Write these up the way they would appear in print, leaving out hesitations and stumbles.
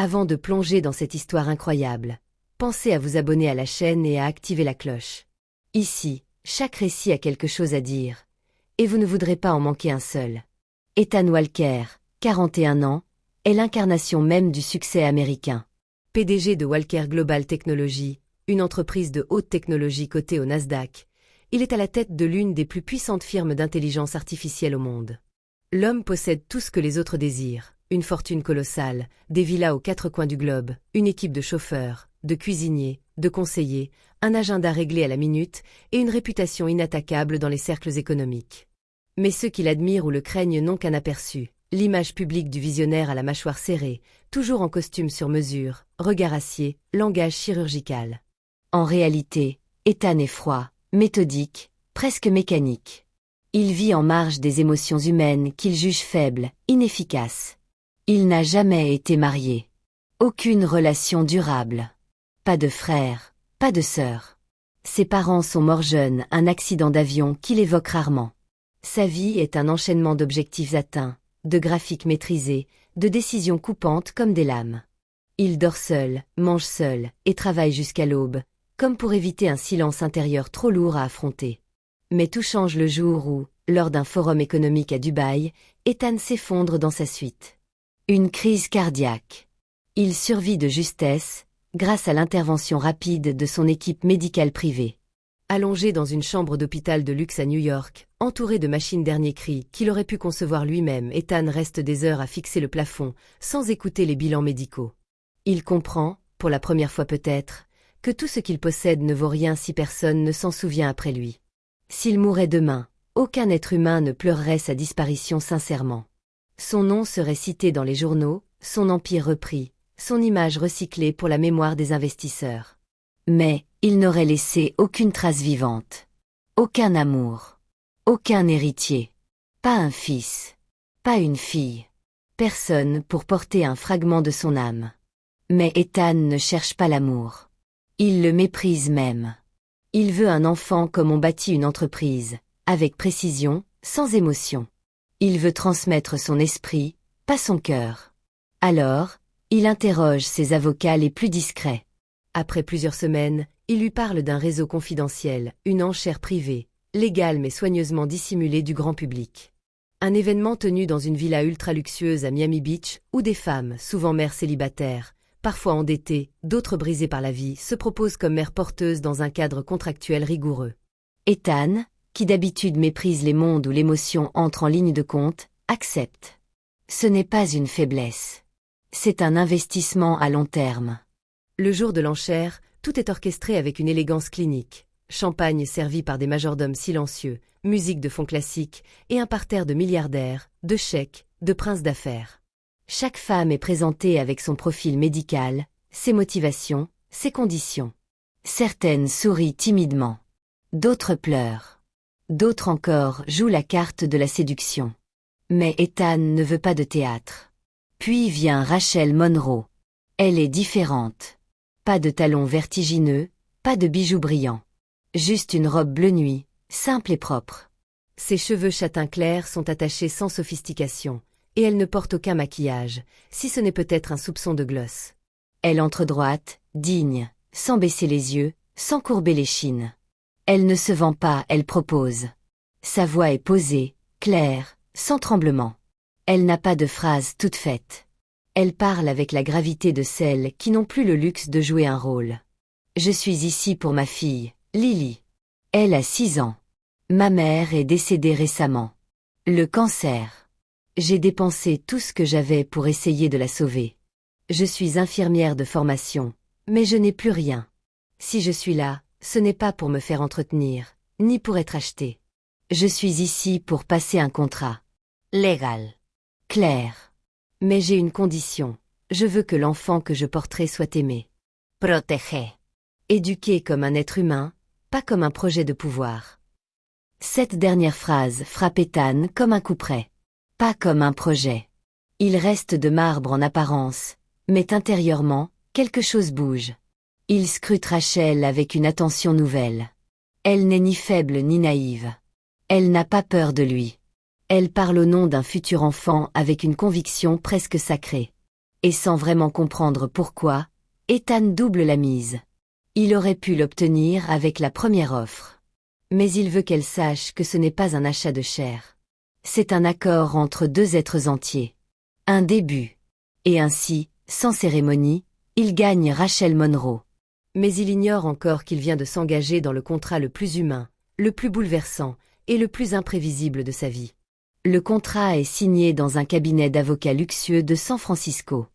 Avant de plonger dans cette histoire incroyable, pensez à vous abonner à la chaîne et à activer la cloche. Ici, chaque récit a quelque chose à dire, et vous ne voudrez pas en manquer un seul. Ethan Walker, 41 ans, est l'incarnation même du succès américain. PDG de Walker Global Technology, une entreprise de haute technologie cotée au Nasdaq, il est à la tête de l'une des plus puissantes firmes d'intelligence artificielle au monde. L'homme possède tout ce que les autres désirent, une fortune colossale, des villas aux quatre coins du globe, une équipe de chauffeurs, de cuisiniers, de conseillers, un agenda réglé à la minute et une réputation inattaquable dans les cercles économiques. Mais ceux qui l'admirent ou le craignent n'ont qu'un aperçu, l'image publique du visionnaire à la mâchoire serrée, toujours en costume sur mesure, regard acier, langage chirurgical. En réalité, Ethan est froid, méthodique, presque mécanique. Il vit en marge des émotions humaines qu'il juge faibles, inefficaces. Il n'a jamais été marié. Aucune relation durable. Pas de frère, pas de sœur. Ses parents sont morts jeunes, un accident d'avion qu'il évoque rarement. Sa vie est un enchaînement d'objectifs atteints, de graphiques maîtrisés, de décisions coupantes comme des lames. Il dort seul, mange seul, et travaille jusqu'à l'aube, comme pour éviter un silence intérieur trop lourd à affronter. Mais tout change le jour où, lors d'un forum économique à Dubaï, Ethan s'effondre dans sa suite. Une crise cardiaque. Il survit de justesse, grâce à l'intervention rapide de son équipe médicale privée. Allongé dans une chambre d'hôpital de luxe à New York, entouré de machines dernier cri qu'il aurait pu concevoir lui-même, Ethan reste des heures à fixer le plafond, sans écouter les bilans médicaux. Il comprend, pour la première fois peut-être, que tout ce qu'il possède ne vaut rien si personne ne s'en souvient après lui. S'il mourait demain, aucun être humain ne pleurerait sa disparition sincèrement. Son nom serait cité dans les journaux, son empire repris, son image recyclée pour la mémoire des investisseurs. Mais, il n'aurait laissé aucune trace vivante. Aucun amour. Aucun héritier. Pas un fils. Pas une fille. Personne pour porter un fragment de son âme. Mais Ethan ne cherche pas l'amour. Il le méprise même. Il veut un enfant comme on bâtit une entreprise, avec précision, sans émotion. Il veut transmettre son esprit, pas son cœur. Alors, il interroge ses avocats les plus discrets. Après plusieurs semaines, il lui parle d'un réseau confidentiel, une enchère privée, légale mais soigneusement dissimulée du grand public. Un événement tenu dans une villa ultra-luxueuse à Miami Beach, où des femmes, souvent mères célibataires, parfois endettées, d'autres brisées par la vie, se proposent comme mères porteuses dans un cadre contractuel rigoureux. Ethan, qui d'habitude méprise les mondes où l'émotion entre en ligne de compte, accepte. Ce n'est pas une faiblesse. C'est un investissement à long terme. Le jour de l'enchère, tout est orchestré avec une élégance clinique. Champagne servi par des majordomes silencieux, musique de fond classique et un parterre de milliardaires, de cheikhs, de princes d'affaires. Chaque femme est présentée avec son profil médical, ses motivations, ses conditions. Certaines sourient timidement. D'autres pleurent. D'autres encore jouent la carte de la séduction. Mais Ethan ne veut pas de théâtre. Puis vient Rachel Monroe. Elle est différente. Pas de talons vertigineux, pas de bijoux brillants. Juste une robe bleu nuit, simple et propre. Ses cheveux châtain clair sont attachés sans sophistication, et elle ne porte aucun maquillage, si ce n'est peut-être un soupçon de gloss. Elle entre droite, digne, sans baisser les yeux, sans courber l'échine. Elle ne se vend pas, elle propose. Sa voix est posée, claire, sans tremblement. Elle n'a pas de phrases toutes faites. Elle parle avec la gravité de celles qui n'ont plus le luxe de jouer un rôle. Je suis ici pour ma fille, Lily. Elle a 6 ans. Ma mère est décédée récemment. Le cancer. J'ai dépensé tout ce que j'avais pour essayer de la sauver. Je suis infirmière de formation, mais je n'ai plus rien. Si je suis là, ce n'est pas pour me faire entretenir, ni pour être achetée. Je suis ici pour passer un contrat. Légal. Clair. Mais j'ai une condition. Je veux que l'enfant que je porterai soit aimé. Protégé. Éduqué comme un être humain, pas comme un projet de pouvoir. Cette dernière phrase frappe Ethan comme un couperet. Pas comme un projet. Il reste de marbre en apparence, mais intérieurement, quelque chose bouge. Il scrute Rachel avec une attention nouvelle. Elle n'est ni faible ni naïve. Elle n'a pas peur de lui. Elle parle au nom d'un futur enfant avec une conviction presque sacrée. Et sans vraiment comprendre pourquoi, Ethan double la mise. Il aurait pu l'obtenir avec la première offre. Mais il veut qu'elle sache que ce n'est pas un achat de chair. C'est un accord entre deux êtres entiers. Un début. Et ainsi, sans cérémonie, il gagne Rachel Monroe. Mais il ignore encore qu'il vient de s'engager dans le contrat le plus humain, le plus bouleversant et le plus imprévisible de sa vie. Le contrat est signé dans un cabinet d'avocats luxueux de San Francisco.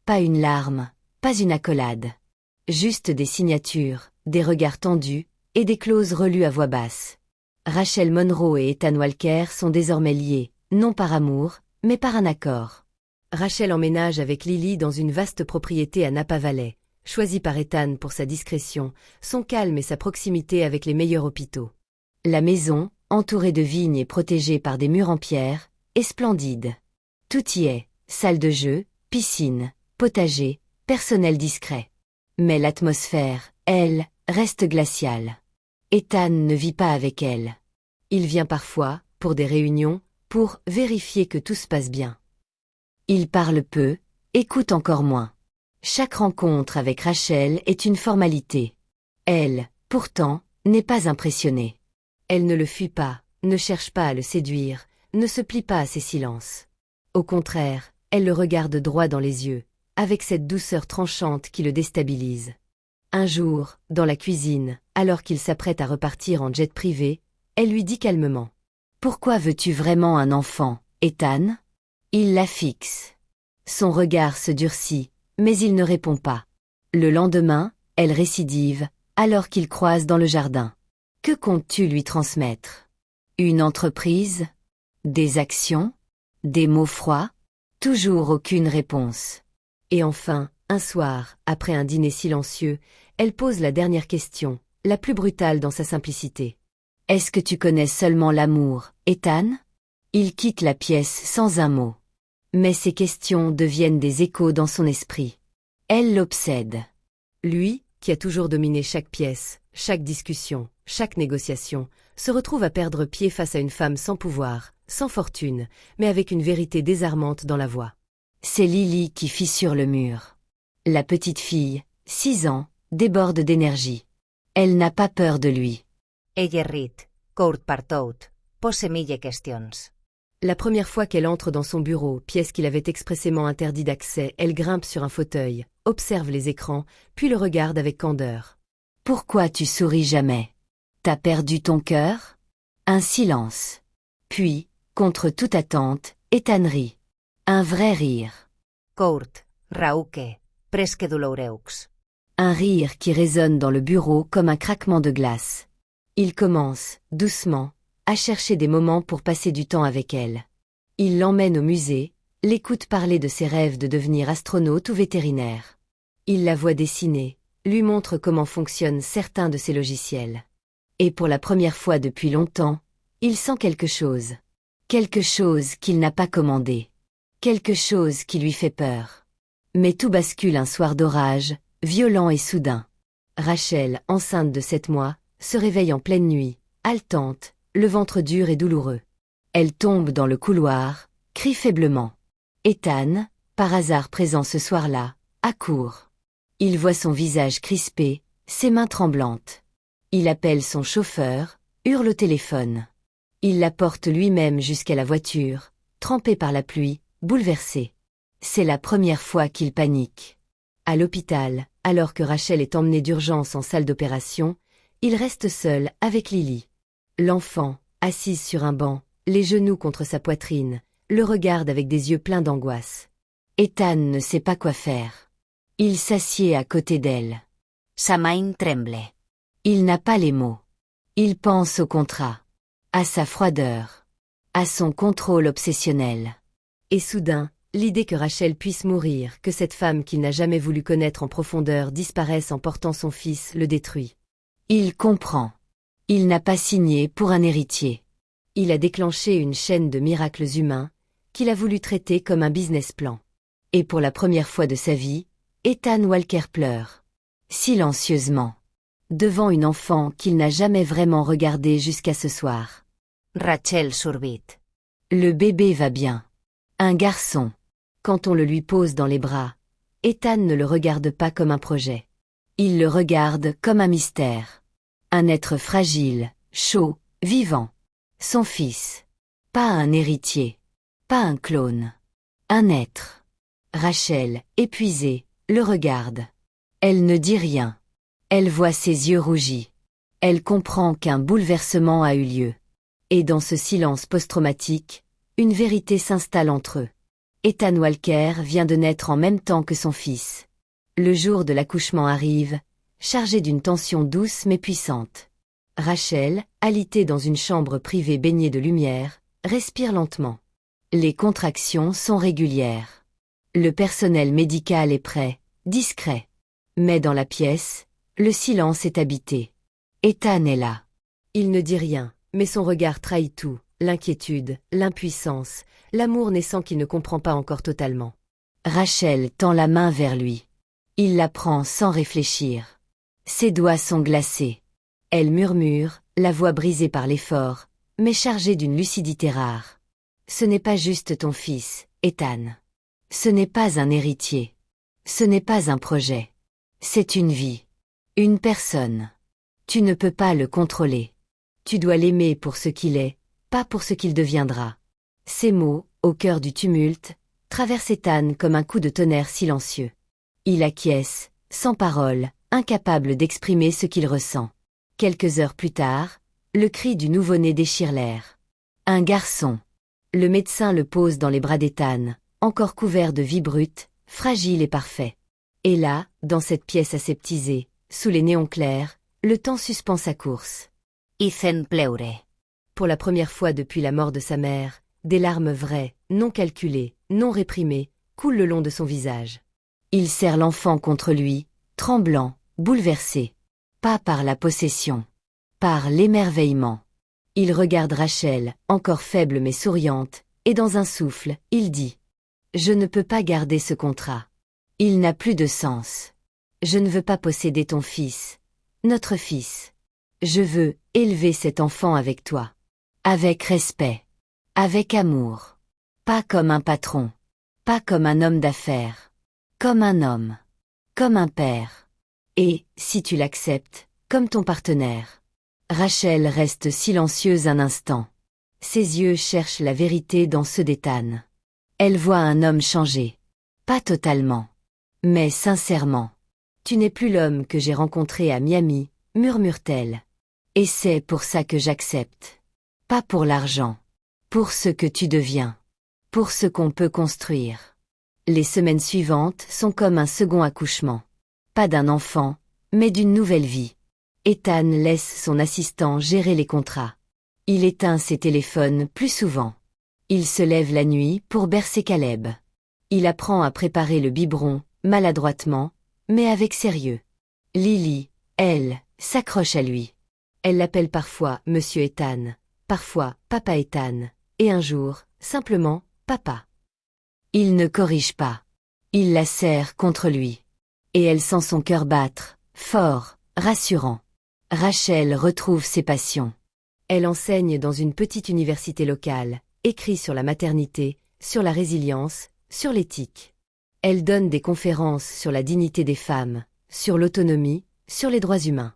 Pas une larme, pas une accolade. Juste des signatures, des regards tendus et des clauses relues à voix basse. Rachel Monroe et Ethan Walker sont désormais liés, non par amour, mais par un accord. Rachel emménage avec Lily dans une vaste propriété à Napa Valley, choisie par Ethan pour sa discrétion, son calme et sa proximité avec les meilleurs hôpitaux. La maison, entourée de vignes et protégée par des murs en pierre, est splendide. Tout y est, salle de jeu, piscine, potager, personnel discret. Mais l'atmosphère, elle, reste glaciale. Ethan ne vit pas avec elle. Il vient parfois, pour des réunions, pour vérifier que tout se passe bien. Il parle peu, écoute encore moins. Chaque rencontre avec Rachel est une formalité. Elle, pourtant, n'est pas impressionnée. Elle ne le fuit pas, ne cherche pas à le séduire, ne se plie pas à ses silences. Au contraire, elle le regarde droit dans les yeux, avec cette douceur tranchante qui le déstabilise. Un jour, dans la cuisine, alors qu'il s'apprête à repartir en jet privé, elle lui dit calmement. « Pourquoi veux-tu vraiment un enfant, Ethan ?» Il la fixe. Son regard se durcit, mais il ne répond pas. Le lendemain, elle récidive, alors qu'ils croisent dans le jardin. « Que comptes-tu lui transmettre ? Une entreprise ? Des actions ? Des mots froids ? Toujours aucune réponse. Et enfin, un soir, après un dîner silencieux, elle pose la dernière question, la plus brutale dans sa simplicité. « Est-ce que tu connais seulement l'amour, Ethan ?» Il quitte la pièce sans un mot. Mais ces questions deviennent des échos dans son esprit. Elle l'obsède. Lui, qui a toujours dominé chaque pièce, chaque discussion, chaque négociation, se retrouve à perdre pied face à une femme sans pouvoir, sans fortune, mais avec une vérité désarmante dans la voix. C'est Lily qui fissure le mur. La petite fille, 6 ans, déborde d'énergie. Elle n'a pas peur de lui. Ella rit, court partout, pose mille questions. La première fois qu'elle entre dans son bureau, pièce qu'il avait expressément interdit d'accès, elle grimpe sur un fauteuil, observe les écrans, puis le regarde avec candeur. « Pourquoi tu souris jamais ? T'as perdu ton cœur ?» Un silence. Puis, contre toute attente, Ethan rit. Un vrai rire. Court, rauque, presque doloreux. Un rire qui résonne dans le bureau comme un craquement de glace. Il commence, doucement, à chercher des moments pour passer du temps avec elle. Il l'emmène au musée, l'écoute parler de ses rêves de devenir astronaute ou vétérinaire. Il la voit dessiner, lui montre comment fonctionnent certains de ses logiciels. Et pour la première fois depuis longtemps, il sent quelque chose. Quelque chose qu'il n'a pas commandé. Quelque chose qui lui fait peur. Mais tout bascule un soir d'orage, violent et soudain. Rachel, enceinte de 7 mois, se réveille en pleine nuit, haletante, le ventre dur et douloureux. Elle tombe dans le couloir, crie faiblement. Ethan, par hasard présent ce soir-là, accourt. Il voit son visage crispé, ses mains tremblantes. Il appelle son chauffeur, hurle au téléphone. Il la porte lui-même jusqu'à la voiture, trempée par la pluie, bouleversé. C'est la première fois qu'il panique. À l'hôpital, alors que Rachel est emmenée d'urgence en salle d'opération, il reste seul avec Lily. L'enfant, assise sur un banc, les genoux contre sa poitrine, le regarde avec des yeux pleins d'angoisse. Ethan ne sait pas quoi faire. Il s'assied à côté d'elle. Sa main tremble. Il n'a pas les mots. Il pense au contrat, à sa froideur, à son contrôle obsessionnel. Et soudain, l'idée que Rachel puisse mourir, que cette femme qu'il n'a jamais voulu connaître en profondeur disparaisse en portant son fils, le détruit. Il comprend. Il n'a pas signé pour un héritier. Il a déclenché une chaîne de miracles humains, qu'il a voulu traiter comme un business plan. Et pour la première fois de sa vie, Ethan Walker pleure. Silencieusement. Devant une enfant qu'il n'a jamais vraiment regardée jusqu'à ce soir. Rachel survit. Le bébé va bien. Un garçon. Quand on le lui pose dans les bras, Ethan ne le regarde pas comme un projet. Il le regarde comme un mystère. Un être fragile, chaud, vivant. Son fils. Pas un héritier. Pas un clone. Un être. Rachel, épuisée, le regarde. Elle ne dit rien. Elle voit ses yeux rougis. Elle comprend qu'un bouleversement a eu lieu. Et dans ce silence post-traumatique, une vérité s'installe entre eux. Ethan Walker vient de naître en même temps que son fils. Le jour de l'accouchement arrive, chargé d'une tension douce mais puissante. Rachel, alitée dans une chambre privée baignée de lumière, respire lentement. Les contractions sont régulières. Le personnel médical est prêt, discret. Mais dans la pièce, le silence est habité. Ethan est là. Il ne dit rien, mais son regard trahit tout, l'inquiétude, l'impuissance, l'amour naissant qu'il ne comprend pas encore totalement. Rachel tend la main vers lui. Il la prend sans réfléchir. Ses doigts sont glacés. Elle murmure, la voix brisée par l'effort, mais chargée d'une lucidité rare. Ce n'est pas juste ton fils, Ethan. Ce n'est pas un héritier. Ce n'est pas un projet. C'est une vie. Une personne. Tu ne peux pas le contrôler. Tu dois l'aimer pour ce qu'il est, pas pour ce qu'il deviendra. Ces mots, au cœur du tumulte, traversent Ethan comme un coup de tonnerre silencieux. Il acquiesce, sans parole, incapable d'exprimer ce qu'il ressent. Quelques heures plus tard, le cri du nouveau-né déchire l'air. Un garçon. Le médecin le pose dans les bras d'Ethan, encore couvert de vie brute, fragile et parfait. Et là, dans cette pièce aseptisée, sous les néons clairs, le temps suspend sa course. Ethan pleure. Pour la première fois depuis la mort de sa mère, des larmes vraies, non calculées, non réprimées, coulent le long de son visage. Il serre l'enfant contre lui, tremblant, bouleversé. Pas par la possession. Par l'émerveillement. Il regarde Rachel, encore faible mais souriante, et dans un souffle, il dit « Je ne peux pas garder ce contrat. Il n'a plus de sens. Je ne veux pas posséder ton fils, notre fils. Je veux élever cet enfant avec toi. Avec respect. Avec amour. Pas comme un patron. Pas comme un homme d'affaires. Comme un homme. Comme un père. Et, si tu l'acceptes, comme ton partenaire. » Rachel reste silencieuse un instant. Ses yeux cherchent la vérité dans ceux d'Ethan. Elle voit un homme changé. Pas totalement. Mais sincèrement. Tu n'es plus l'homme que j'ai rencontré à Miami, murmure-t-elle. Et c'est pour ça que j'accepte. Pas pour l'argent. Pour ce que tu deviens. Pour ce qu'on peut construire. Les semaines suivantes sont comme un second accouchement. Pas d'un enfant, mais d'une nouvelle vie. Ethan laisse son assistant gérer les contrats. Il éteint ses téléphones plus souvent. Il se lève la nuit pour bercer Caleb. Il apprend à préparer le biberon, maladroitement, mais avec sérieux. Lily, elle, s'accroche à lui. Elle l'appelle parfois Monsieur Ethan, parfois Papa Ethan, et un jour, simplement, Papa. Il ne corrige pas. Il la serre contre lui. Et elle sent son cœur battre, fort, rassurant. Rachel retrouve ses passions. Elle enseigne dans une petite université locale, écrit sur la maternité, sur la résilience, sur l'éthique. Elle donne des conférences sur la dignité des femmes, sur l'autonomie, sur les droits humains.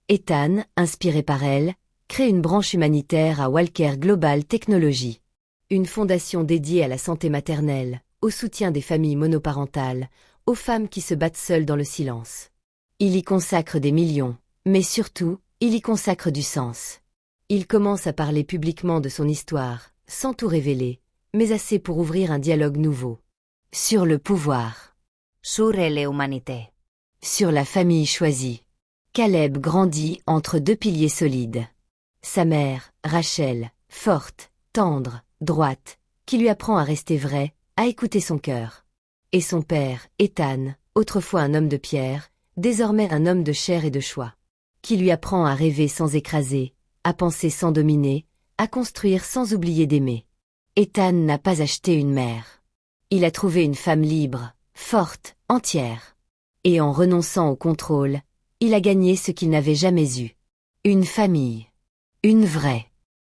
Ethan, inspiré par elle, crée une branche humanitaire à Walker Global Technology. Une fondation dédiée à la santé maternelle, au soutien des familles monoparentales, aux femmes qui se battent seules dans le silence. Il y consacre des millions, mais surtout, il y consacre du sens. Il commence à parler publiquement de son histoire, sans tout révéler, mais assez pour ouvrir un dialogue nouveau. Sur le pouvoir. Sur l'humanité. Sur la famille choisie. Caleb grandit entre deux piliers solides. Sa mère, Rachel, forte, tendre, droite, qui lui apprend à rester vraie, à écouter son cœur. Et son père, Ethan, autrefois un homme de pierre, désormais un homme de chair et de choix, qui lui apprend à rêver sans écraser, à penser sans dominer, à construire sans oublier d'aimer. Ethan n'a pas acheté une mère. Il a trouvé une femme libre, forte, entière. Et en renonçant au contrôle, il a gagné ce qu'il n'avait jamais eu. Une famille. Une vraie.